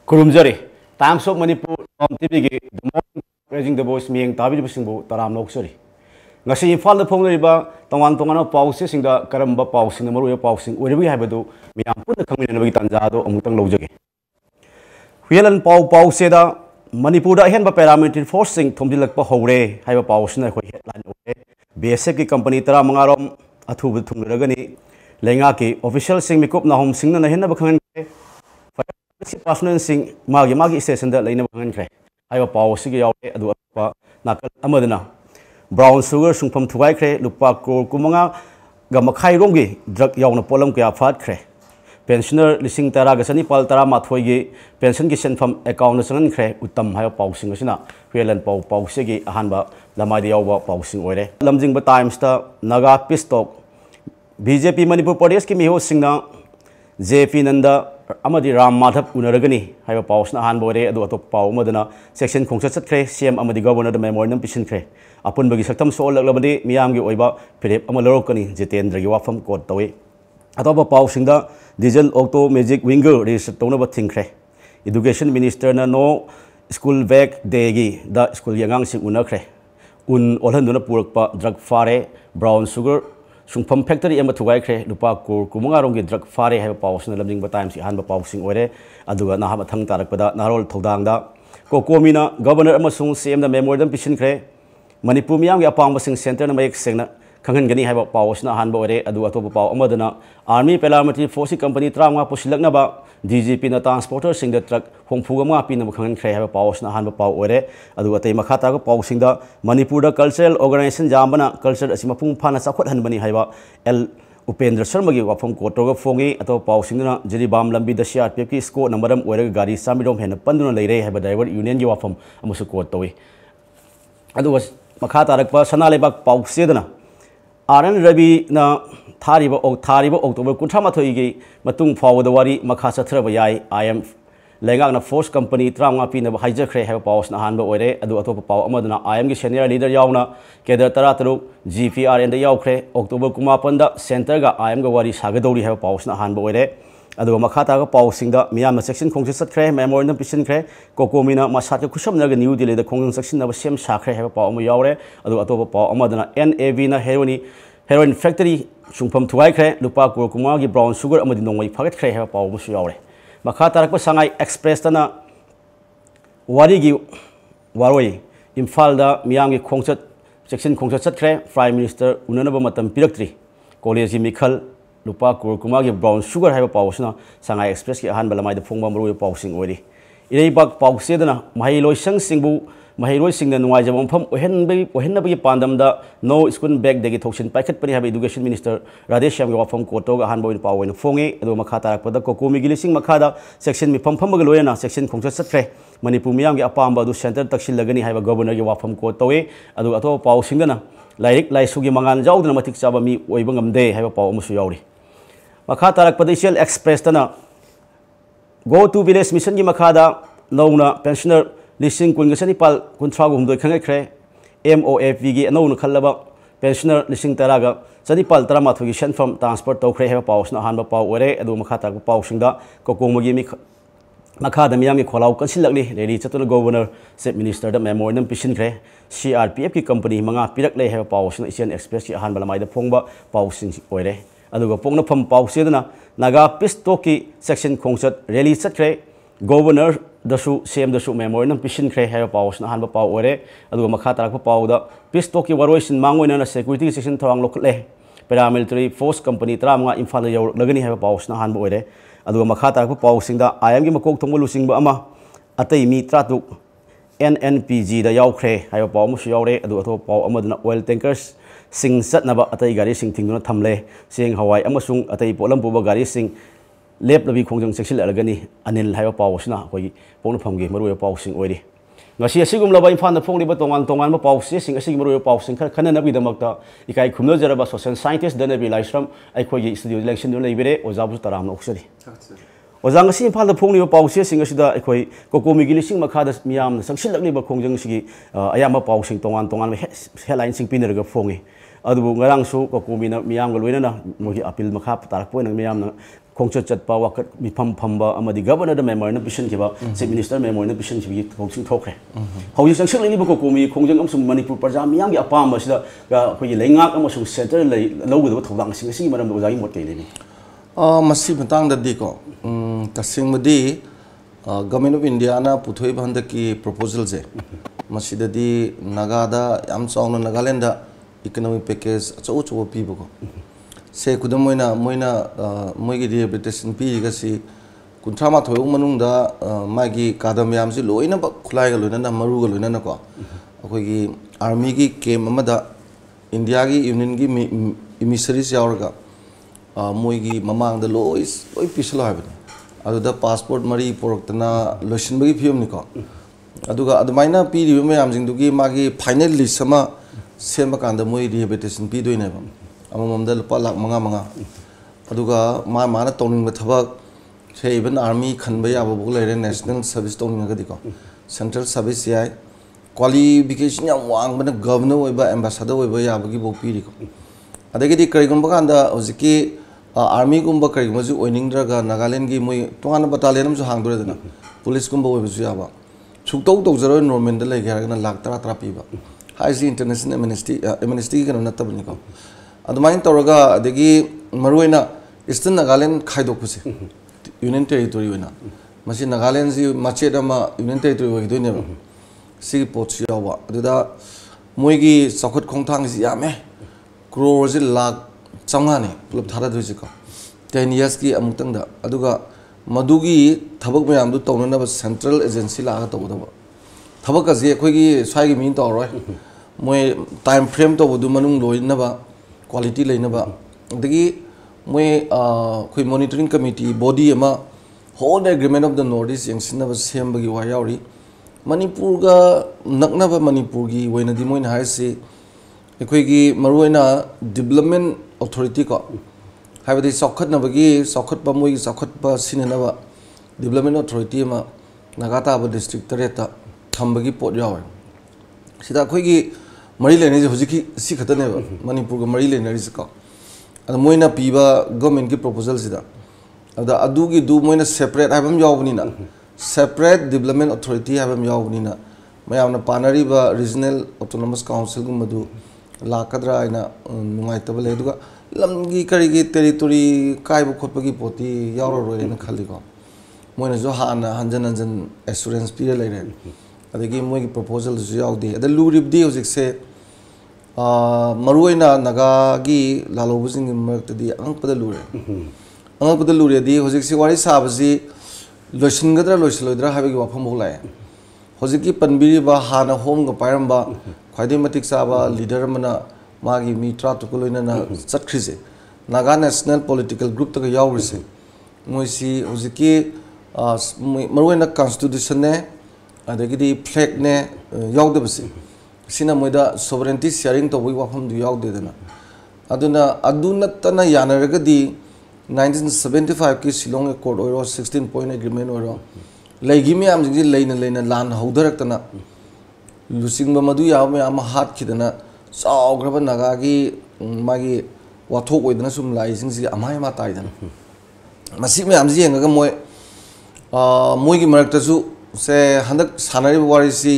Kurumjari, Times of Manipur, TV, the morning raising the voice, meaning Tabi Single, Taram Loksari. Nasi Infal the Pongriba, Tongan pauses in the Karamba paus in the Moria pausing, wherever we have to do, we have put the community Tanzado or Mutang Lojaki. Whelan Pau Pauseda, Manipura Henba parameter forcing Tomdilak Pahore, have a paus in a headline. BSC company Taramangarom, Atu Tumragani, Lengaki, official sing Mikup Nahom sing and the Henna Personal sing Magi station that Lane of Country. I have a power Sigi out do Nakal Amadana. Brown sugar sung from Tuaikre, Lupa Kumanga, Gamakai Rongi, drug Yauna Polam Kia Fat Cre. Pensioner Lissing Taragasani Paltara Matway, pension gishen from account San Cre, Utam High Pow Singosina, Whelan Pow Pow Sigi, Hanba, Lamadia Pow Sing Ore. Lumsing but times the Naga Pistok. BJP Manipur Podeski Miho Singna, JP Nanda. Amadi Ram Madhab Unaragani, have a pause na Hanbore, do a power Madana, section Concert Cre, CM Amadi Governor the Memorial Pishin Cre. Upon Bagisatam Sol Labadi, Miamgi Oiba, Philip Amalorokani, Jitin Dragawafam Court away. Atop a pausing the diesel auto magic winger is Tonaba Tinkre. Education Minister no school back degi, the school Yangang Sing Unakre. Olhanduna Purpa, drug fare, brown sugar. Sung factory emma tuwaikre lupa kumanga rongi drug fare have paus na lamjing ba times han ba pausing ore aduga na ha mathang tarakpada narol thodangda ko komina governor amasung cm da memorial pishin kre manipur miyam gi apang basing center na mayek sengna khangan gani have paus na han ba ore adu atopa paw amadana army paramilitary force company trama pusilakna ba DGP na transporter sing the truck hongphuga ma pi na khangan kre have paus na han ba paw ore adu atei makhata ko pausing da manipur da cultural organization jambana culture asima pung phana sakhot hanbani haiba L Upendra Sharma gi wafam kotoga fongi ato pausing na jiri bam lambi da CRPF ki sco numberam ore gari samidom hen panduna leire have driver union gi wafam amusu kot towi adu was makhata rakpa sanalebak pausedana RN Ravi na Thariba October Kutramathoi Matung forward the wari Makasa Travayai I am Lengang na force company Trama Pina hijack have paus na hanba ore adu atopa paw amadana I am the senior leader yauna Kedar Taratru GPR and the Yaukre October Kumapanda Center ga I am the wari Sagadori have paus na hanba ore adu Makata pausing the Miyama section Kongsat Cre memorial Pishin Cre Kokomina Masaka Kusham Naga New Delhi the Kong section of Shem Sakre have paw Yaure adu atopa paw amadana NAV na heroin factory Sungpam Tuaikre, Lupa Kumagi brown sugar amadi nongway packet cre have paw Musuore. Makatarak Sangai Express Tana Warigi Waroi, Infalda, Miyangi Concert, section Concert Cre, Prime Minister Unanaba Matam Piratri, College Mikal, Lupa Kumagi brown sugar have a pawsna, Sangai Express Han Balamai the Pongba Maru pausing already. Irabak Pausedana, Mahilo Sang Singbu. Mahiroi sing the Nuajam from Ohennabi Pandam, no school back the Gitoxin packet, but have education minister Radesham from Kotoga, Hanbo in Power in Fongi, Edo Makata, Kokumi Gilising Makada, section Mipampamagaloena, section Concert Manipumiang Apamba, do center Taxil Lagani have a governor from Kotoe, Adu Ato Pau Singana, like Sugi Mangan Jau, dramatic Sabami, Webangam Day have a Pau Musuyori. Makata Padicial Express Tana go to village mission Makada, Nona, pensioner. Listing Kungasani Pal Kuntragum do Kangakre, MOFVG, no Kalaba, pensioner listing Taraga, Sanipal Tramatugation from transport to Crave Paus, no Hanba Pow, Ore, Adu Makata Pausinga, Kokomogimi Macadamiami Kolau, considerably, Lady Chatul Governor, State Minister, the Memorial Pishin Cre, CRPF company, Manga Pirakle have Paus, Asian Express, Hanbalamai, the Pongba, Pausin Ore, Adu Pongna Pum Pausidana, Naga Pistoki, section concert, Rally Satre, Governor. Dasu same dasu memorial pishin kre have paus na hanba paw ore adu makata ko paw da pistoki waroisin mangoina na security section thawang lokle paramilitary force company tramanga imphal yaw lagani have paus na hanba ore adu makata ko paw singda IM gi makok thongulu singba ama atei mi tratu NNPG da yaw kre have paw mu yawre adu atho paw amadna oil tankers sing satnaba atei gari sing thingna thamle sing hawai amasung atei polam puba gari sing lep labi khongjang section alagani anil haiwa pawsna koi pong phamgi maru pawsing oiri ngasi asigum laba infan da phongli ba tongan ma pawse sing asigi maru pawsing khana nabi damakta ikai khumna jaraba social scientist dana bi livestream ai khoi gi studio election do leibere ojabu taram na oksari ojang asi infan da phongli ba pawse sing asida ai kokomi gi lising makha da miyam sangsil lakli ba khongjang sigi ayama pawsing tongan headline sing pinner ga phongi adu ngarang su kokomi na miyam ga loina na mo gi appeal makha tarak po na miyam na खोंचत चटपा वाकत मिफम फंबा अमदि governor मेमोर पिशन किबा chief minister मेमोर पिशन की थोक्सिंग थोखरे हौजि संसलनि बको कोमी खोंजंग अमसुम मणिपुर प्रजा मियांग की अपाम बसिदा अखोई लेंगाक अमसुम सेंटर लौगदब थौदांग सिंग सि मरम ओजागी मोट कैलेनि मसी मतंग ददी को तसिंग मदी गवर्नमेंट ऑफ इंडिया ना पुथोई बंद की प्रपोजल से मसीददी नागादा याम चावना नागालैंड इकोनॉमिक पैकेज अचौ अचौ पीबको से खुदम मोइना मोइगी रिहेबिलिटेशन पीरिगसी कुंथ्रा माथोय मनुंगदा मागी कादम याम से लोइना खुलाइगा लोइना मरुगा लोइना को अखोगी आर्मी की कैम्प अमदा इंडिया की यूनियन की इमिसरीज यावरगा मोइगी ममांग द लोइस लोइ पिसलो हाबने अदुदा पासपोर्ट मरी पोरक्तना लोइसनबगी फियमनिको अदुगा अदमाइना पीरिबे मयामजिंदुगी मागी फाइनल लिस्ट अमा सेम कांदा मोइ रिहेबिलिटेशन पीदोइनेबा अमममदा लुपा लाख मंगा मंगा अदुगा माना तौनिंग थबक से इवन आर्मी खनबे याबो लेरे नेशनल सर्विस तौनिंगदिको सेंट्रल सर्विस याय क्वालिफिकेशन याम वांगबना गवर्नर ओइबा एम्बेसडर ओइबा याबगी बो पीरिको अदगिदि करिगुंबा कांदा होजिकी आर्मी गुंबा करिगुंबजु ओइनिंगद्रगा नागालैंड की मोइ तोंगान बटालियन अमसु हांगदोरेदना पुलिस गुंबा ओइबजु याबा सुक्तौ तौजरो नॉर्मल लेगे हारगना लाख तरा तरा पीबा हाइसि इंटरनेशनल एमनेस्टी कनो नतबनिको अदुमाइन तौरगा अदगी मरुइना ईस्टर्न नागालैंड खाइदोकपसे यूनियन टेरिटोरी ओइना मसी नागालैंड जी मचेट अमा यूनियन टेरिटोरी ओइदोइनेबा सी पोर्ट्स यावा अदुदा मोइगी सखत खोंथांग जी यामे क्रोर जी लाख चंगाने पुलब थारा दोइसिको 10 years की अमुक्तंगदा अदुगा मदुगी थबक मयाम दु तौननबा सेंट्रल एजेंसी लागा तौदबा थबक अजे अखोगी स्वाइगी मीन तौरोय मोय टाइम फ्रेम तौबदु मनुंग लोइनबा क्वालिटी लेनबा दगी मोय कोई मॉनिटरिंग कमिटी बॉडी अमा whole agreement of the North East यंगसिनबा सेमबगी वा यावरी मणिपुर गा नकनबा मणिपुर की वइनदी मोयना हाइसे अखोगी मरुइना डेवलपमेंट अथॉरिटी को हाइबदी सौखतनबगी सौखतपा मोयगी सौखतपा सिननबा डेवलपमेंट अथॉरिटी अमा नागाताबा डिस्ट्रिक्ट तरेता थंबगी पोट यावे सिदा अखोगी मरी लेने हजिकी सी खतने मणिपुर मरी लेने को मोइना पीबा गवर्नमेंट की प्रपोजल सिदा अदुगी दु मोइना सेपरेट हाइबम यावबनिना सेपरेट डेवलपमेंट अथॉरिटी हाइबम यावबनिना मयामना पानरीबा रीजनल ऑटोनोमस काउंसिल गुमदु लाकद्रा आइना नुंगाइतबा ले दुगा लमगी करिगी टेरिटोरी काइबो खोपगी पोती यावरोयना खलिको मोइना जो हाना हंजन हंजन एश्योरेंस पीरे लेरे अदगी मोइगी प्रपोजल जो यावदे अद लुरिबदी होजिकसे मरुइना नागागी लालोबजिंग मरक्तदी अंगपदा लुरेदी होजिकसे वारी साबजी लोइसिनगद्रा लोइसलोइद्रा हाबगी वाफम बोलाय होजिकी पनबिरिबा हाना होमगा पायरंबा ख्वाइदे मतिक साबा लीडर मना मागी मी ट्राटुको लोइना चटख्रिसे नागा नेशनल पॉलिटिकल ग्रुप तक यावरिसे मोइसी होजिकी मरुइना कॉन्स्टिट्यूशन ने अदगिदी फ्लैग ने यावदबसे सिना मोइदा सोवरेंटी शेयरिंग तो वाफम दु यावदेदना अदुना यानरगदी 1975 की शिलोंग अकॉर्ड ओरो 16 पॉइंट एग्रीमेंट ओरो लेगी मैम जिंग लेना लान हौदरक्तना लुसिंग मधु याव मैम हाथ खिदना चाउग्रब नागागी मागी वाथोक ओइदना सुम लाइसिंग जी अमाय मा ताइदना मसी मैम जी यंगा मोय मोयगी मरक्तसु से हंदक सानरी वारिसी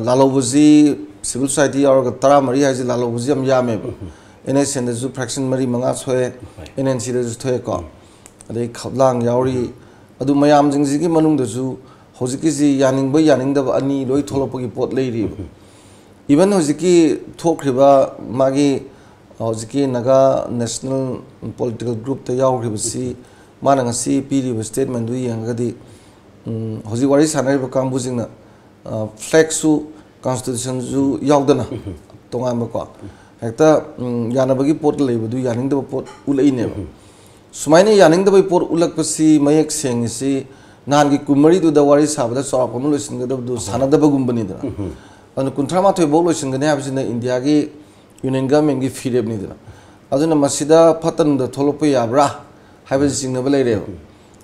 लालोबजी सिविल सोसाइटी और तरा मरी हाइजे लालोबजी हम यामे एनएसएन दजु फ्रैक्शन मरी मंगा सोए एनएनसी दजु थोए को अदे खबलांग यावरी अदु मयाम जिंगजी मनुंग दजु होजिकी जी यानिंग यानिंगदब अनि लोई थोलोपगी पोट लेरी इवन होजिकी थोखरिबा मागी होजिकी नागा नेशनल पॉलिटिकल ग्रुप त यावरिबसी माना ngasi पीरिबा स्टेटमेंट दु यंगदी होजी वारी सानरिबा कांबुजिंगना फ्लैग सु कॉन्स्टिट्यूशन जु यावदना तोंगामको हेक्ता यानबगी पोट लेबदु यानिंगदब पोट उलैने सुमाइने यानिंगदब पोट उलकपसी मयक सेंगसी नानगी कुमरी दु दवारी साबदा चौरापम लोइसिनगदब सानदबगुंबनिदना अन कुंथ्रामा थोय बो लोइसिनगने हाबसिना इंडिया की यूनियन गवर्नमेंट की फिरेबनिदना अदुना मसिदा फतन द थोलोप याब्रा हाइबे सिंगनब लेरे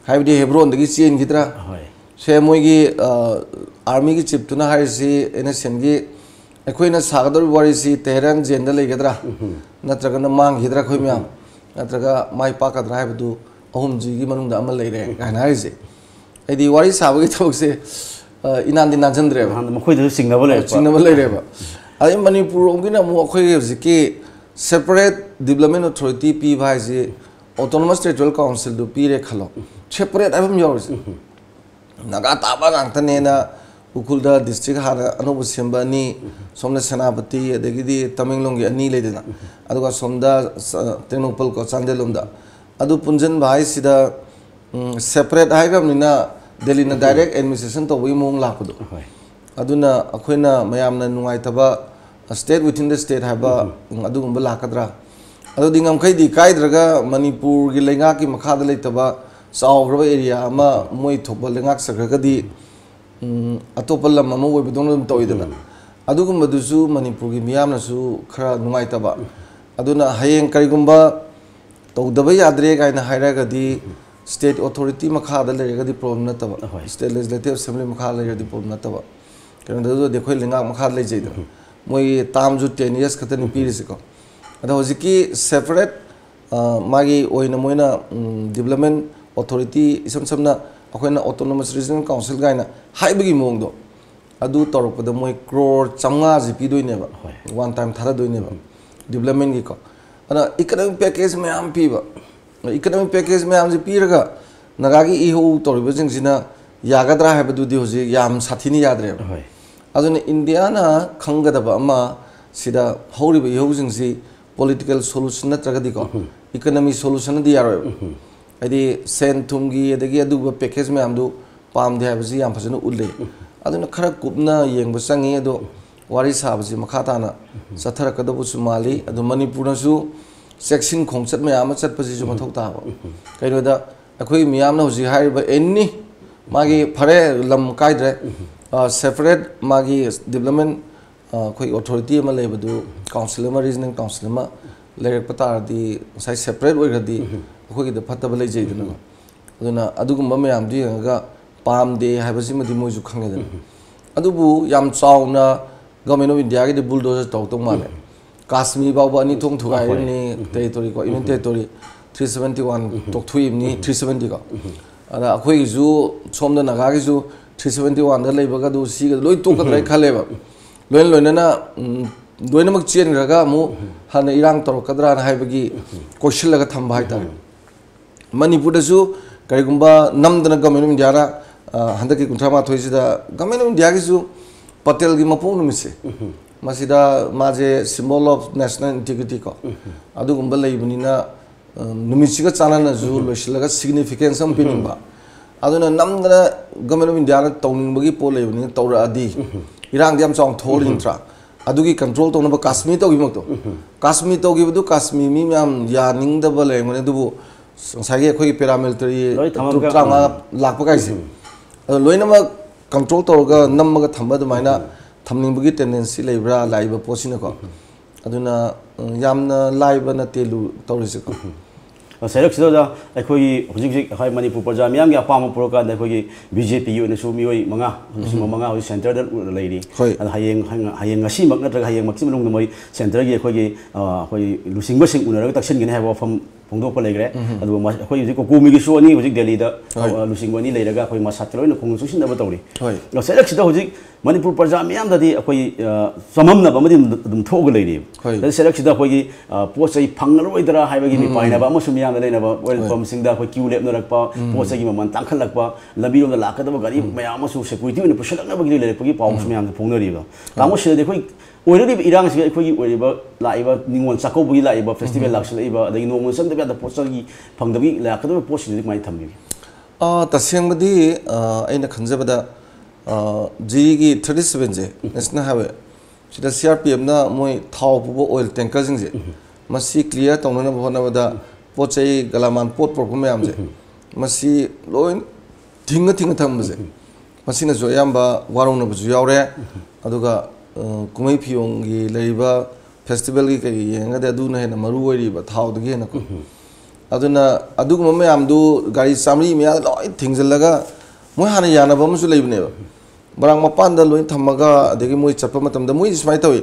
हाइबे हेब्रोन दगी चेन गिद्रा से मोइगी आर्मी की चीफ तुना हाइसी एनएसएन की अखोइना सागदर वारिसी तेहरान जेंदा लेगद्रा नत्रगना मांग हिद्रा खोइ म्याम नत्रगा माइ पाकद्रा हाइबदु अहमजी की मनुंग दा अमल लेरे कहना है जे ऐदी वारी साबे की थोक से इनांदी नाजंद्रे हाँ मखोई तो सिंगनबल लेरे बा अरे मणिपुर ओंगी ना मु अखोई हजिकी सेपरेट डेवलपमेंट अथॉरिटी पी भाई जे ऑटोनोमस टेरिटोरियल काउंसिल दो पीरे खलो सेपरेट अबम योरस नागा ताबा गांगतने ना उखुलदा डिस्ट्रिक्ट हाना अनोब सेंबानी सोमना सेनापति अदगिदी तमिंगलोंगी अनी लेदेना अदुगा सोमदा तेनुपल को चांदेलोमदा अदु पुंजन भाई सिदा सेपरेट हाइरमनिना दिल्ली ना डायरेक्ट एडमिनिस्ट्रेशन तो वही मोंग लापदो अदुना अखोइना मयामना नुंगाइतबा स्टेट विथिन द स्टेट हाबा अदुगुंबा लाकद्रा अदु दिंगम खैदी काइद्रगा मणिपुर की लेंगा की मखादा लेतबा चावग्रबा एरिया अमा मोय थोपा लेंगाक सग्रगदी अतोप लम अमा ओइबदोन तोइदना अदुगुंबदुसु मणिपुर की मियामनासु खरा नुंगाइतबा अदुना हयेंग करिगुंबा तौदबा याद्रे गाइना हाइरागदी स्टेट अथॉरिटी मखादा लेरगदी प्रॉब्लम नतबा स्टेट लेजिस्लेटिव असेंबली मखादा लेरगदी प्रॉब्लम नतबा कनो देखो लेंगा मखादा लेजैद मोय तामजु 10 years खतनि पीरिसिको अदा हजिकी सेपरेट मागी ओइना मोइना डेवलपमेंट अथॉरिटी इसम समना अखोइना ऑटोनोमस रीजनल काउंसिल गाइना हाइबगी मोंगदो अदु तोरपदा मोय crore 500 जी पीदोइनेबा वन टाइम थारा दोइनेबा डेवलपमेंट गी को अना इकोनॉमिक पैकेज में आम पीबा इकोनॉमिक पैकेज में आम जी पीरगा नगागी इहो तोरिबा जिंगसिना यागद्रा हाइबदुदी होजि याम साथिनी याद्रे अदुना इंडिया ना खंगदबा अमा सिदा हौरिबा इहो जिंगसि पॉलिटिकल सॉल्यूशन नत्रगदी को इकोनॉमिक सॉल्यूशन दी यारो आदि सेन थुमगी अदगी अदुबा पैकेज में आमदु पामदे हाइबसि याम फजन उल्ले अदुना खरा कुपना येंगबा संगी अदो वारी साबसि मखाताना सथरकदबुसु माली अदु मणिपुरनसु सेक्शन खोंगचत में आम चतपसि मथौ ताबा कइनोदा अखोई मियामना हुजि हाइबा एनी मागी फरे लम काइद्रे सेपरेट मागी डेवलपमेंट कोई अथॉरिटी में लेबदु काउंसिल में रीजनल काउंसिल में लेरक पतारदी साइ सेपरेट ओइरदी अखोई द फतब लेजैदना अदुना अदुगुम मयाम दियंगा पामदे हाइबसि मदि मोइजु खंगेदन अदुबु याम चाउना गवर्नमेंट ऑफ इंडिया के बुलडोजर तौतो माले काश्मीर बाबा अनि थोंग थुगाइनि टेरिटोरी को इवन टेरिटोरी 371 तोक्थुइमनि 370 को अदा अखोई जु सोमदा नगागे जु 371 दा लेबगा दु सिगा लोइ तोकद्राय खालेबा लोइन लोइनना लोइनमक चेनग्रगा मु हाना इरांग तोरकद्रा हाइबगी कोशिलगा थंबा हाइतार मणिपुर दसु करिगुंबा नमदना गवर्नमेंट ऑफ इंडिया रा हंदकी कुंथामा थोइसिदा गवर्नमेंट ऑफ इंडिया गिसु पटेल की मपो नुमिसे मसिदा माजे सिंबल ऑफ नेशनल इंटीग्रिटी को अदुगुंबा लेबनिना नुमिसिगा चानाना जु लोइसिलगा सिग्निफिकेंस हम पिनिबा अदुना नमदना गवर्नमेंट ऑफ इंडिया रा तौनिंबगी पो लेबनिना तौरादी इरांग दियाम चांग थोरिंत्रा अदुगी कंट्रोल तौनबा काश्मीर तौगिमतो काश्मीर तौगिबदु काश्मीर मी म्याम यानिंगदबा लेमने दुबु संसागे अखोई पैरामिलिटरी ट्रुप ट्रामा लाखपा गाइसे लोइनमा कंट्रोल तौरगा नमगा थंबा दुमाइना थमनिंबगी टेंडेंसी लेब्रा लाइबा पोसिनको अदुना यामना लाइबा नतेलु तौरिसिको सेरक सिदा अखोई हुजिक जिक हाय मणिपुर प्रजा मियाम के अपाम पुरका अखोई बीजेपी यो नसु मियोय मंगा मंगा हो सेंटर दा लेरी Hayeng Hayeng ngasi mak natraga hayeng maximum nong moi center gi akhoi gi akhoi lusingba sing unaraga taksin gi ha wafam phongdok pa legre adu akhoi ji ko kumi gi so ni hujik delhi da lusingba ni leiraga akhoi masat loi na khong su sin da tawri no select sida hujik manipur praja miyam da di akhoi samam na ba madi dum thog leiri da select sida akhoi gi posai phangroi dara haiba gi mi paina ba amasum miyam da leina ba welcome sing da akhoi queue lep na rakpa posai gi maman tangkhal lakpa labi rom da lakada ba gari mayam asu security ne pushak na ba gi leire pagi paus miyam da phongnari ba tamo sida de khoi ओइरदि इरांग से अखोगी ओइबा Laiba निंगोन चाकोबुगी Laiba festival लाक्सलाइबा अदगी Noman सम दबा पोस्टगी फंगदबी लाकदब post नि माइ थमबी तसेंगबदी अइना खंजबदा जीगी 37 जे national highway सिदा CRPF ना मोय थाव पुबो oil tanker जिंग जे मसी clear तौनना होनबदा पोचै गलामान pot programme याम जे मसी lion thing thing थमबजे मसीना जो यामबा वारोंना बजु यावरे अदुगा कुमई फियोंगी लेरिबा festival की कई येंगदे अदुना हेना मरु ओइरिबा थावदगी हेना को अदुना अदुगुम मयामदु गाड़ी सामरी मिया लोइ थिंगजलगा मोय हाना यानबा मसु लेबनेबा बरांग मपानदा लोइन थमगा अदगी मोय चप्पा मतमदा मोय स्माइ तवि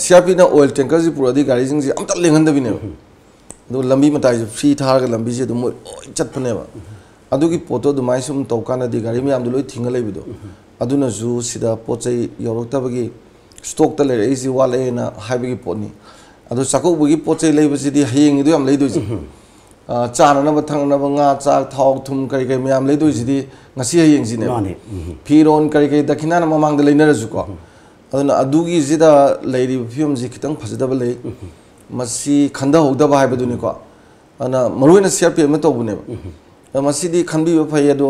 सीआरपी ना ऑयल टैंकर जी पुरादी गाड़ी जिंग जी अमता लेंगंदबिनेबा do lambi matai free thar ga lambi je do mo chat phane ba adu gi poto do mai sum to kana di gari mi am do loi thinga lei bido adu na zu sida pochai yorok ta bagi stock ta le easy wale na hai bagi poni adu sakok bagi pochai lei ba sidi hayeng do am lei do ji chana na ba thang na ba nga cha thau thum kai kai mi am lei do ji di ngasi hayeng ji ne phiron kai kai dakhina na mamang da leina ra ju ko aduna adu gi jida leiri film ji khitang phajada ba lei masi khanda hogda ba hai ba du ni ko ana maruina share pe ma to bu ne masi di khanbi ba phai ado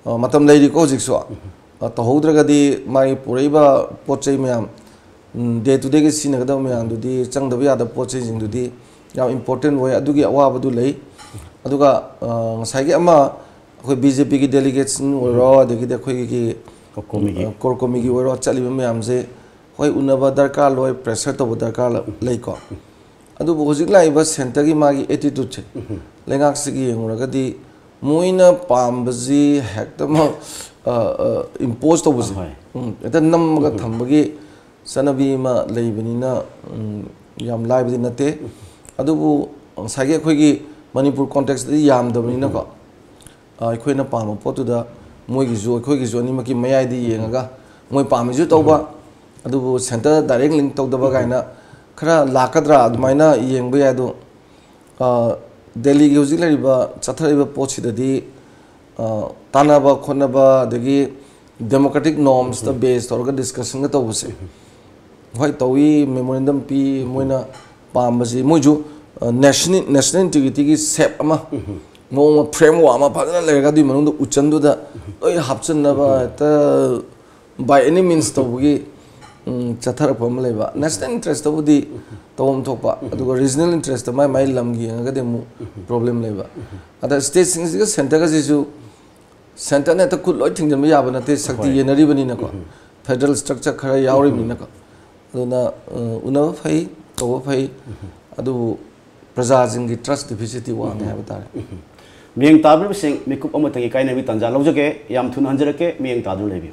matam leiri ko jik so to hodra ga di mai purei ba pochai myam day to day ge sin ga da myam du di chang da ya da pochai jing du di yam important way adu gi awa ba du lei adu ga sai ge ama khoi BJP gi delegates ro de gi de khoi gi korkomi gi ro chali ba myam je khoi unaba darkar loi pressure to darkar lei ko adu bo hojik lai ba center gi ma gi attitude che lengak si gi ngura ga di moina pambaji hektama impose to buzi eta nam ga thambagi sanabi ma leibani na yam live din nate adubu sage khoi gi manipur context di yam dabani na ko khoi na pam potu da moi gi jo khoi gi jo ni ma ki mayai di yenga moi pam ju tawba adubu center direct link to da ba gaina khara lakadra adumaina yengba ya do Delhi gi hojik lai ba chathari ba pochi da di tanaba khonaba dagi democratic norms the based or discussion ga tawse hoi tawi memorandum pi moina pambaji moju national integrity gi sep ama no framework ama phagana lega di manung uchandu da oi hapchan na ba ta by any means tawgi chathar pam leba national interest tawdi tawm thokpa aduga regional interest mai lamgi nga de mu problem leba ada state sing ga center ga jesu center ne ta khul loi thingjan ma yaba na te sakti yenari bani na ko federal structure khara yawri mi na ko aduna una phai to phai adu praja jing gi trust deficit wa ne ha batare mieng tabru sing mikup amatangi kaina bi tanja lojake yam thun hanjarake mieng tadu lebi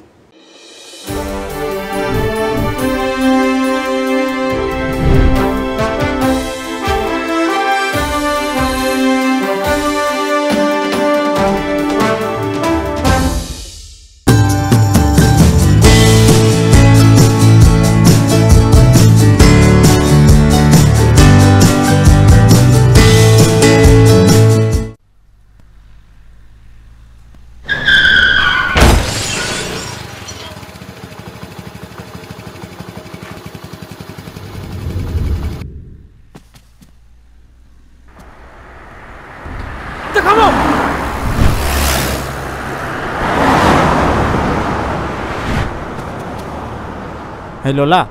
Hey Lola,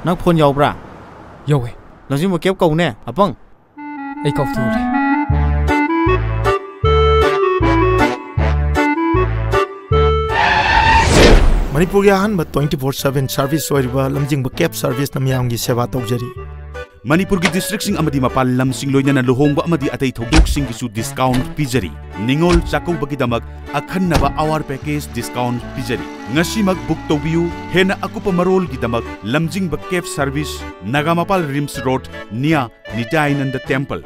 nang phone yaw bra? Yaw eh. Langsi mo kep kau ne, apang? Ay kau tu le. Manipur ya han ba 24/7 service oiriba lamjing ba cab service namyam gi seva tawjari. Manipur ki district sing amadi mapal lam sing loina na luhongba amadi atay thogdok sing gisu discount pijari ningol chakau bagidamak akhanna ba hour package discount pijari ngasi mag book tobiu hena akupa marol gidamak lamjing ba cab service nagamapal rims road nia Nityananda temple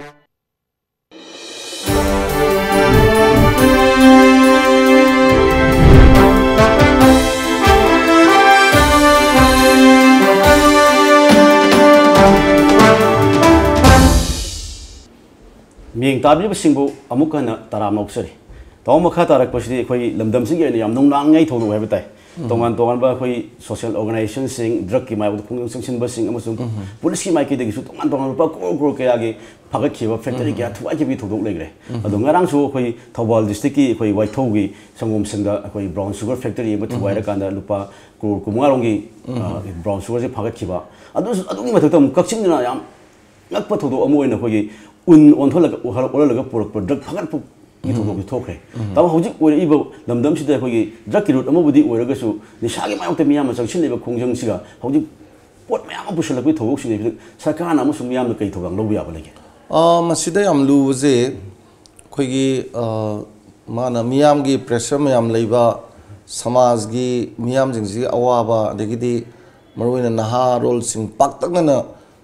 mieng tabi singbu amuka na taram noksari taw makha tarak pasidi khoi lamdam sing ge yam nong nang ngai thodu hai batai tongan ba khoi social organization sing drug ki mai khung sing sin ba sing amasung police ki mai ki de su tongan ba ko ke age phagat ki ba factory ki athuwa ki bi thodok legre adu ngarang su khoi Thobal district ki khoi waithau gi sangom singda khoi brown sugar factory ma thuwai ra kanda lupa ko kumunga rongi brown sugar je phagat ki ba adu ni mathak tam kakching na yam nakpa thodu amoy na khoi un on thola ola laga product product phagat pu ni thok thokre taw hojik oi ibo lamdam sida khoi drug route amabudi oiraga su ni sagi mayok te miyam changsin leba khongjang siga hojik pot mayam pusala bi thok sin ni sarkar na musum miyam kai thogang lobu ya balage masida yam lu je khoi gi mana miyam gi pressure miyam leiba samaj gi miyam jing ji awaba degidi maruina naha role sing pak tak na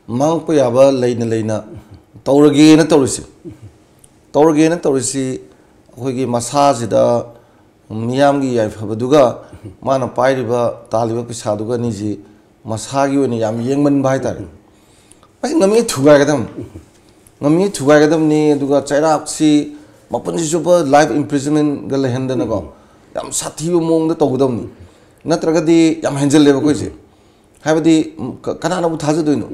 mang pa ya ba leina तौरगेना तौरिसी तौरगेना तौरिसी अखोइगी मसाजिदा मियामगी याइफबदुगा माना पाइरिबा तालिबा पिसादुगा निजी मसागी ओइना याम येंगमन bye तारे मसि ngami thugaigदम ngami thugaigदमनि दुगा चाइराक्सी मपनसि सुबा life imprisonment ग लेहंदना को याम साथीबो मोंगदा तौगदमनि नत्रगदि याम हेंजलेबा कोइसे हाबदि कनानाबु थाजदोइनो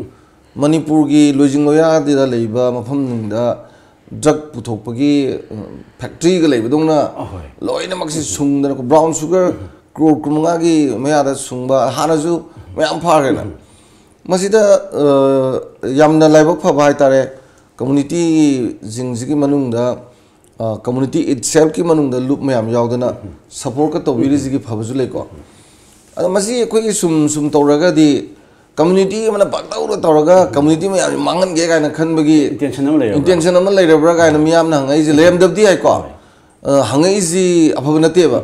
मणिपुरगी लोजिंगोयादिदा लेबा मफमनिंदा drug पुथोकपगी factory ग लेबदोंना लोइना मक्सि सुंगदना को ब्राउन शुगर क्रोर कुमंगागी मयादा सुंगबा हानाजु मयाम फारेना मसिदा यामना लाइबक फबा हाइतारे कम्युनिटी जिंगजिगी मनुंगदा कम्युनिटी इटसेल्फ की मनुंगदा लूप मयाम यावदना सपोर्ट का तोबिरिजिगी फबजु लेको अदा मसि कोई सुम सुम तौरगदी कम्युनिटी मन पक्तौर तौरगा कम्युनिटी में मांगन गे गायना खनबगी इंटेंशन अमन लेरब्रा गायना मियाम ना हंगाइजि लेमदबदी हाइको हंगाइजि अफब नतेबा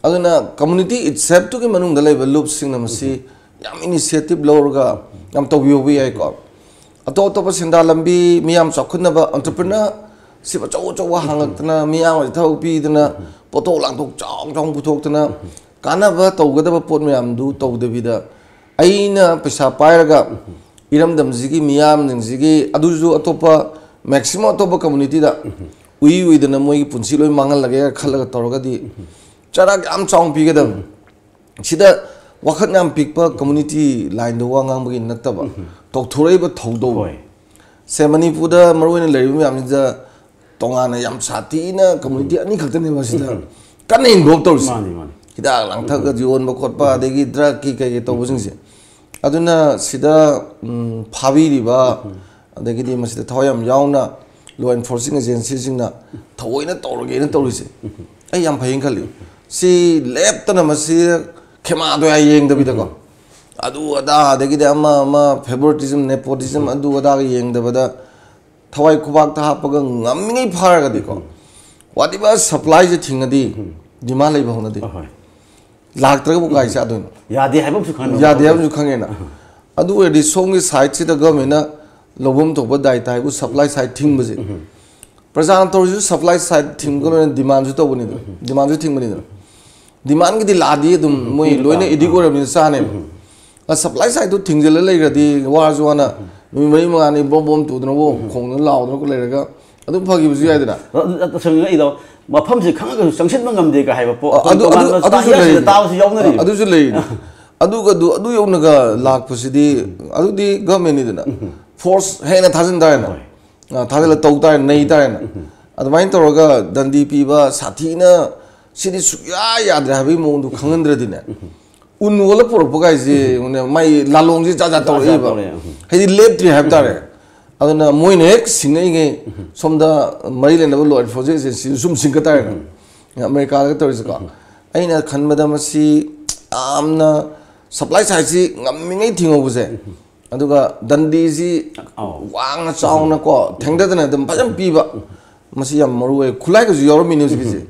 अदुना कम्युनिटी इटसेल्फ टू की मनुंगदा लेबा लूप सिंगना मसि याम इनिशिएटिव लौरगा याम तौबियोबी हाइको अतो अतोप सिंदा लंबी मियाम चखुनबा एंटरप्रेन्योर सिबा चौ चौ हांगतना मियाम थौ पीदना पोतो लांथोक चांग चांग पुथोकतना कानाबा तौगदबा पोट मयाम दु तौदबिदा अइना पैसा पाइरगा इरमदमजिगी मियाम निंजिगी अदुजु अतोपा मैक्सिमम अतोपा कम्युनिटी दा उई उइदना मोई पुंसी लोय मांगल लगे खलगा तौरगदी चरा याम चांग पीगदम सिदा वखत नाम पिकपा कम्युनिटी लाइन दो वांगांबगी नतबा तौथुरैबा थौदो से मणिपुरदा मरोइना लेरिबा यामनिजा तोंगाना याम साथीना कम्युनिटी अनि खक्तने बसिदा कन्ना इन्वॉल्व तौरसि हिदा लांथक जिवन बखोटपा अदेगी ड्रग की कई तौबसिंगसे अदुना सिदा फाबिरिबा अदेगी मसिदा थवयाम यावना लॉ एनफोर्सिंग एजेंसी सिंगना थवोइना तौरगेना तौरिसे आई याम फयिं खलि सि लेप्तना मसि खेमा दो या येंगदबिदको अदु अदा अदेगी अमा अमा फेवरेटिज्म नेपोटिज्म अदु अदा येंगदबदा थवाई खुबाक ता हापगा ngamiङै फारगदिको वादिबा सप्लाई जे थिंगदी डिमांड लेबा होनदि लाक्त्रगबु गाइसा अदुन यादे हाइबम सु खान यादे हाइबम सु खांगेना अदु एदि सोंगि साइड सिदा गवर्नमेंट लबम तोबा दायता हाइबु सप्लाई साइड थिंगबजे प्रजान तोरजु सप्लाई साइड थिंगलो डिमांड जु तोबनि डिमांड जु थिंगबनि डिमांड गिदि लादि दुम मोय लोइना इदिगोरबनि साने सप्लाई साइड तो थिंगजल लेगदि वाजुवाना नुमरि माने बम बम तुदनबो खोंग लाउदन को लेरगा अदु फगिबजु याइदना संग इदो मफमसे खंगा संगसिन मंगमदे का हाइबा पो अदु तावसु यौनरि अदुजु लेइ अदु यौनगा लाकपसिदि अदुदि गवर्नमेंट निदना फोर्स हेना थाजन दायना थाजल तौताय nei तायना अदमाइन तोरगा दंदी पीबा साथीना सिदि सुया याद्रा हाबि मोंदु खंगंद्रदिना उन वला पुरपा गाइजे उने माइ लालोंजि जाजा तोरइबा हेदि लेप्ट्रि हाबतारे अदना मोइने एक सिंगैगे सोमदा मरि लेनबो लॉ एनफोर्सिंग एजेंसी सुम सिंगतारे अमेरिका का तोरिसका अइना खनबदा मसी आमना सप्लाई साइड सि ngamiङै थिंगोबसे अदुगा दंदी जि वांग चाउना को थेंगदना दम फजम पीबा मसी याम मरुए खुलाइ को योर मिन्यूज गिजे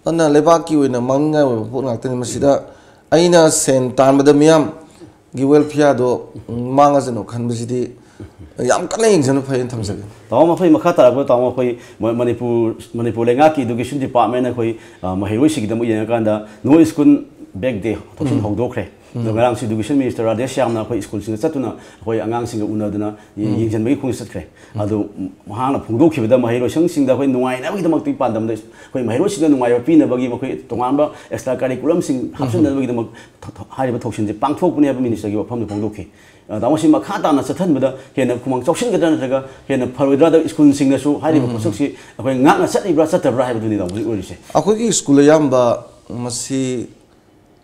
अना लेबाक की ओइना मांगङा पोट ngakतनि मसिदा अइना सेन तानबदा मियाम गी वेलफेयर दो मांगाजनो खनबसिदि याम कन्ना यंगजनो फैन थमसगे ताव मफै मखा तारबो ताव मफै मणिपुर लेंगा की एजुकेशन डिपार्टमेंट अखोई महिरोइ सिगदम येंगाकांदा नो स्कूल बैक डे थोसिन होदोखरे नगरांग एजुकेशन मिनिस्टर राजेश श्यामना अखोई स्कूल सिंग चतुना अखोई आंगांग सिंग उनदना यंगजनबगी खुंग सत्खरे अदु महाना फुंगदोखिबदा महिरोइसंग सिंगदा अखोई नुंगाइनाबगिदमक्ति पांदमदा अखोई महिरोइसिंग नुंगाइबा पिनबगी मखोई तोंगांबा एक्स्ट्रा करिकुलम सिंग हापसनदबगिदमक हारिबा थोक्सिनजे पांगथोकपुनेबा मिनिस्टरगी वफमदो फोंगदोखि दामोसी मखा ताना चथनबदा हेन खुमंग चौसिनगदना नत्रगा हेन फरोइद्रादा स्कूल सिंगनसु हारिबा पोसक्सि अखोई ngakna चटनिब्रा चतब्रा हाइबदुनि दामोसी ओरिसे अखोई स्कूल यामबा मसी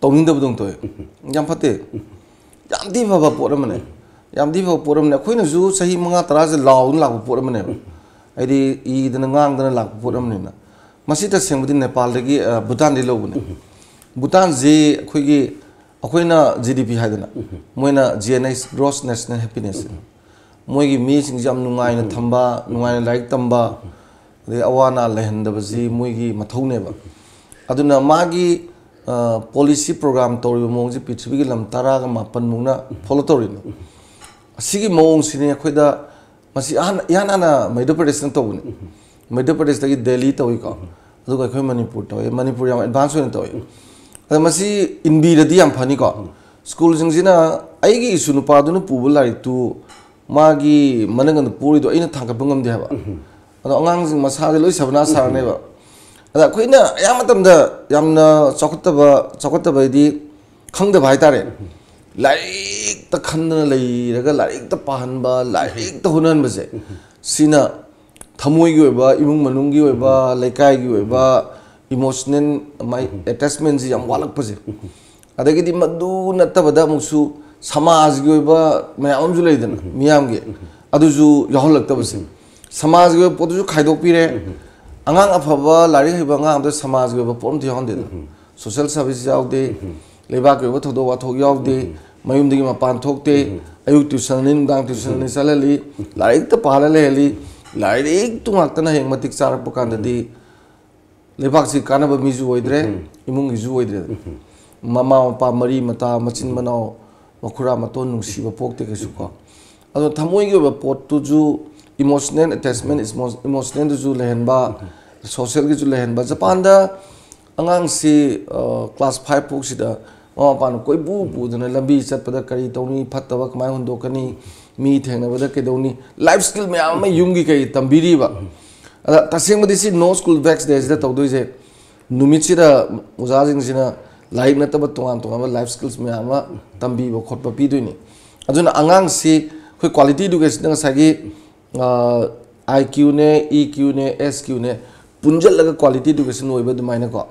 तौनिंदबदों तो याम फते याम दी बाबा पोरमने याम दी बाबा पोरमने अखोइना जु सही मंगा तरा से लाउन लाग पोरमने आइदि ईदना ngang लाग पोरमने ना मसी त सेंगबदि नेपाल दगी भूटान दि लोबने भूटान जे अखोइगी अखोइना जीडीपी हाइदना मोइना जीएनएस ग्रॉस नेशनल हैप्पीनेस मोइगी मी सिंग जाम नुंगाइना थंबा नुंगाइना लाइक तंबा दे अवाना लेहंदबजी मोइगी मथौनेबा अदुना मागी पॉलिसी प्रोग्राम तौरिबा मोंगजे पृथ्वी की लम 10 मापन मुंगना फॉलो तौरिनो असिगी मोंग सिने अखोइदा मसी यान आना मध्य प्रदेश न तौबनी मध्य प्रदेश तगी दिल्ली तौई को अदुगा अखोय मणिपुर तौई मणिपुर याम एडवांस होने तौई अद मसी इनबी रदी याम फनी को स्कूल जिंगजिना आइगी इशु नुपादुनु पुबु लारिक तु मागी मनगन पुरी दो अइना थांका बंगम दे हबा अद अंगांग जिंग मसादे लोइ सबना सारने बा अद अखोयना याम मतमदा यामना चौकतबदी खंगदबा हाइतारे लाइक त खन्ना लैरगा लाइक त पाहनबा लाइक त हुननबसे सिना थमोइगी ओइबा इमुंग मनुंगी ओइबा लेकाइगी ओइबा इमोशनल माइ अटैचमेंट जी याम वालकपसे अदगिदी मदु नतबदा मुसु समाजगी ओइबा मयामजु लेदन मियामगे अदुजु याहलक्तबसे समाजगी पोतुजु खाइदोक पिरे अंगांग अफबा लाइक हिबा अंगांग द समाजगी ओइबा पोम थियहंदे सोशल सर्विस यावदे लेबाक ओइबा थोदो वाथोक यावदे मयुमदगी मपान थोकते अयुक ट्यूशन निंगांग ट्यूशन नि चलली लाइक त पाला लेली लाइक तुंगाक्तना हेंग मतिक चारप कांददी लेबाक सि कानब मिजु ओइद्रे इमुंग हिजु ओइद्रे ममा मपा मरी मता मचिन मनाव मखुरा मतोन नुंसीबा पोकते केसु को अदो थमोइगी ओइबा पोतुजु इमोशनल अटैचमेंट इमोशनल जु लेहनबा सोशल की जु लेहनबा जापान दा अंगांग सि क्लास 5 पोक्सिदा ममा पान कोई बु बुदना लंबी चतपदा करी तौनी फत्तबा कमाय हुंदोकनी मी थेंगनबदा केदौनी लाइफ स्किल मयाम मा युंगी कई तंबीरीबा अदा तसेंगमदि सि नो स्कूल बैक्स डेज दा तौदोइजे नुमिचिदा उजाजिंगसिना लाइक नतबा तोंगान तोंगान लाइफ स्किल्स मयाम मा तंबीबा खोटबा पीदोइनी अजुना अंगांग सि कोई क्वालिटी एजुकेशन दा सागी IQ ने EQ ने SQ ने पुंजलगा क्वालिटी एजुकेशन ओइबा दुमाइना को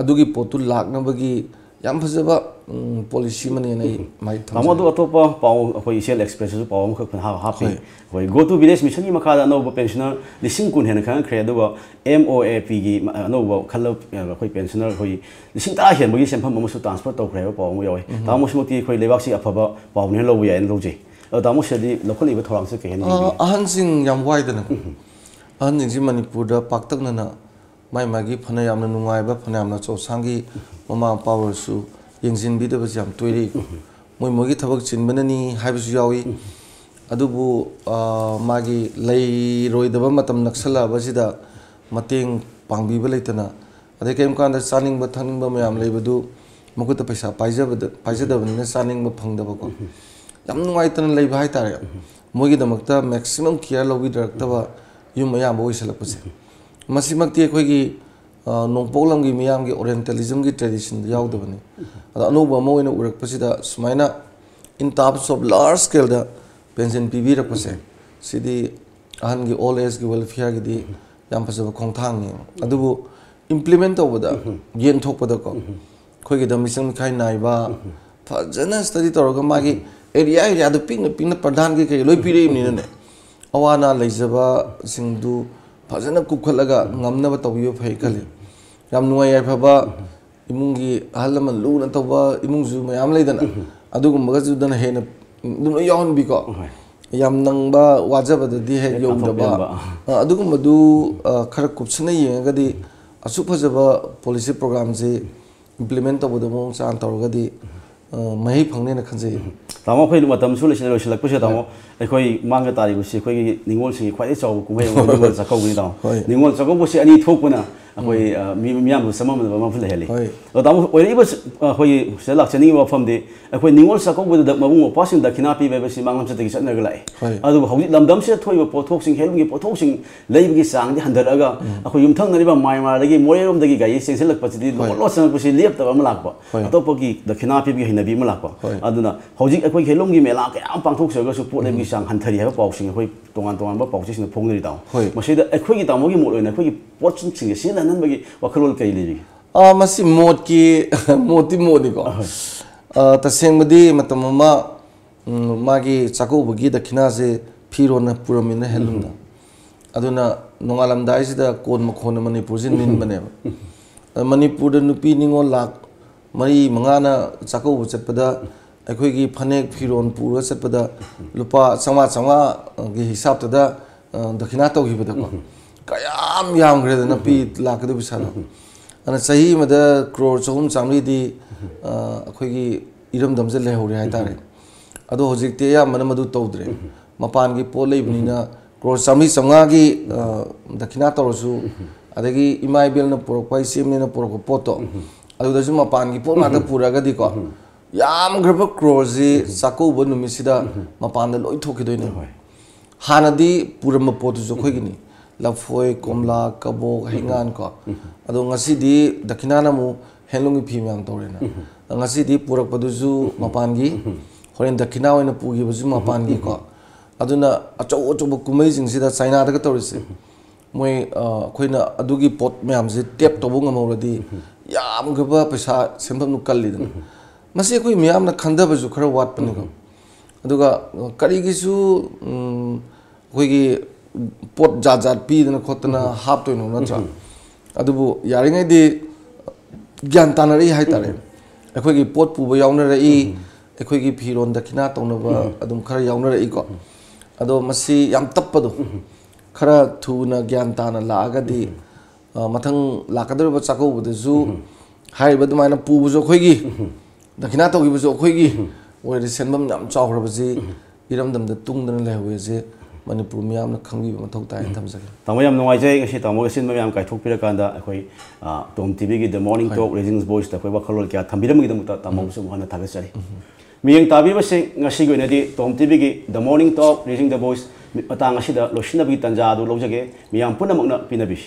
अदुगी पोतु लाकनबगी याम फजबा पॉलिसी मने नै माइ तामो दो अतोपा पाउ अखोय इसेल एक्सप्रेस जो पाउ खक हा हापि होय गो टू विलेज मिशन की मखा नो पेंशनर लिसिंग कुन हेन खान खरे दो MOAP की नो खल्लो अखोय पेंशनर होय लिसिंग ता हेन बगी सेंफम मसु ट्रांसफर तो खरे पाउ मो योय तामो स्मोती खोय लेबाक सि अफबा पाउ ने लो यान लोजे तामो सेदी लोकल इबा थोरांग से केन अहन सिंग याम वाइदन अहन सिंग जि मणिपुर दा पाक्तकना माइ मागी फना यामना नुंगाइबा फना यामना चौसांगी ममा पावरसु यंजिनबिदबस याम तोइरी मोय मोगी थबक चिनबननी हाइबसु यावी अदुबु मागी लई रोइदबा मतम नक्सला बसिदा मतेंग पांगबिबा लेतना अदे केम कांदा चानिंगबा थनिंगबा मयाम लेबदु मकुत पैसा पाइजदबने चानिंगबा फंगदबको याम नुंगाइतना लेबा हाइतारे मोगी दमकता मैक्सिमम केयर लौबिदरक्तबा युम मयाम ओइसलपसे मसिमक्ति अखोगी नोंपोलम की मियाम की ओरिएंटलिज्म की ट्रेडिशन यावदबनी अदा अनोबा मोइना उरकपसिदा सुमाइना in terms of large scale दा पेंशन पीबीरकपसे सिदी अहन की ओल्ड एज की वेलफेयर की दी याम फसबा खोंथांगनी अदुबु इंप्लीमेंट तौबदा गेन थोकपदा को खोगी द मिशन खाइ नाइबा फजना स्टडी तौरगा मागी एरिया दु पिंग प्रधान की लोइ पीरेमनिने Awana लेजबा सिंगदु फजना कुखलगा ngamnaba tawbiyo phai khali yam nuai ai phaba imungi ahalman luna tawba imungju mayam leidana adugumba ju dana hena dum yawn bi ko yam nangba wajaba di he yomdaba adugumba du khara kupsna yenga di asu phajaba policy program je implement tawda mong chan tawrga di mahi phangne na khanje तामो खै मतम सु lesson लोसलक पसे तामो एखोय मांग तारि गुसि खोय निंगोल सिंग ख्वाइ चाउ कुमै निंगोल चकौनि तामो निंगोल चकौ बसे अनि थोकपना अखोय मियाम समम मा फुल हेले तामो ओइबा खोय से लाक्चनि मफम दे अखोय निंगोल चकौ बद मबुंग पासिंग दखिना पि बेबसि मांगम चतगि चनरग लाइ अदु हौजि लमदम से थोइबा पोथोक सिंग हेलुंगि पोथोक सिंग लेबगि चांग दि हंदरगा अखोय युमथंग नरिबा माइमारदगि मोरेरोम दगि गाइ सेंसेलक पचिदि लो संग पसि लेपतब अम लाकपा अतोपगि दखिना पि बि हिनबि म लाकपा अदुना हौजि अखोय हेलुंगि मेला क्या पांथोक सगसु पोट लेबगि चांग हंथरि हाबा पाउसिंग अखोय तोंगान तोंगान बा पाउसिंग फोंगरि ताव मसिदा अखोयगि तामोगि मोड ओइना अखोयगि पोटसिंग सिंग सिना ननबगि वखलोल कइ लेबि मसी मोड की मोती मोदी को तसेंगमदी मतममा मागी चाकौबगी दखिना से फिरोन पुरमिन हेलुना अदुना नोंगालमदाइसिदा कोन मखोन मणिपुर जिन निन बने मणिपुर नुपी निंगो लाख मरी मंगाना चाकौब चतपदा अखोयगी फनेक फिरोन पुरा चतपदा लुपा चंगा चंगा की हिसाब तदा दखिना तौगिबदा को कयाम यामग्रेदना पि लाकदो बिसाना अना सही मद क्रोर चहुम चामली दी अखोयगी इरम दमजे लेहौरे हाइतारे अदो होजिकते या मन मदु तौद्रे मपान की पोल लेबनीना क्रोर चामी चंगा की दक्षिणा तौरसु अदगी इमा इबेल न पुरक सेमने पुरक पोतो अदुदसु मपान की पोल माता पुरगदी को याम ग्रब क्रोजी चाकौब नुमिसिदा मपान लोई थोकिदोइने हानदी पुरम पोतुसु खोगिनी लफोय कोमला कबो हिंगान को अदो ngasiदी दक्षिणा नमु हेलुंगी फी मैम तौरेना ngasiदी पुरकपदुसु मपान की होरेन दक्षिणा ओइना पुगिबसु मपान की को अदुना अचौ अचौब कुमै जिंगसिदा चाइना दग तौरिसे मोय खोइना अदुगी पोट मैम से टेप तोबो ngमौरदी याम ग्रब पैसा सेमफम नु कल्लिदन मसे कोई मैम न खंदबसु खरा वाटपनि को अदुगा करिगिसु कोई पोट जात जात पीदना खोतना हापतोइनो नत्रा अदुबु यारिङैदि ज्ञान तानरी हाइतारे अखोइगी पोट पुबा याउनरई अखोइगी फिरोन दक्षिणा तौनबा अदुम खरा याउनरई को अदो मसी याम तप्पदो खरा थुना ज्ञान ताना लागादी मथंग लाकदरबा चाकौबदसु हाइबा दुमाइना पुबुजो अखोइगी दक्षिणा तौगिबसु अखोइगी ओइरि सेनबम याम चावरबजी इरमदमदा तुंगदना लेहवेजे मनपुर मैम खंगी मथौ ताय थमजगे तमो याम नुवाइजे गसी तमो गसिन मैम काइथोकपिरकांदा अखोई टॉम टीवी की the morning talk raisings voice तखोई वखलोल क्या थंबिरमगिदमुता तमो सु हना थागसरी मियंग ताबीबसे ngasi गोइनदी टॉम टीवी की the morning talk raising the voice पतांग असिदा लोसिनबी तंजा दु लौजगे मियाम पुनमकना पिनबिस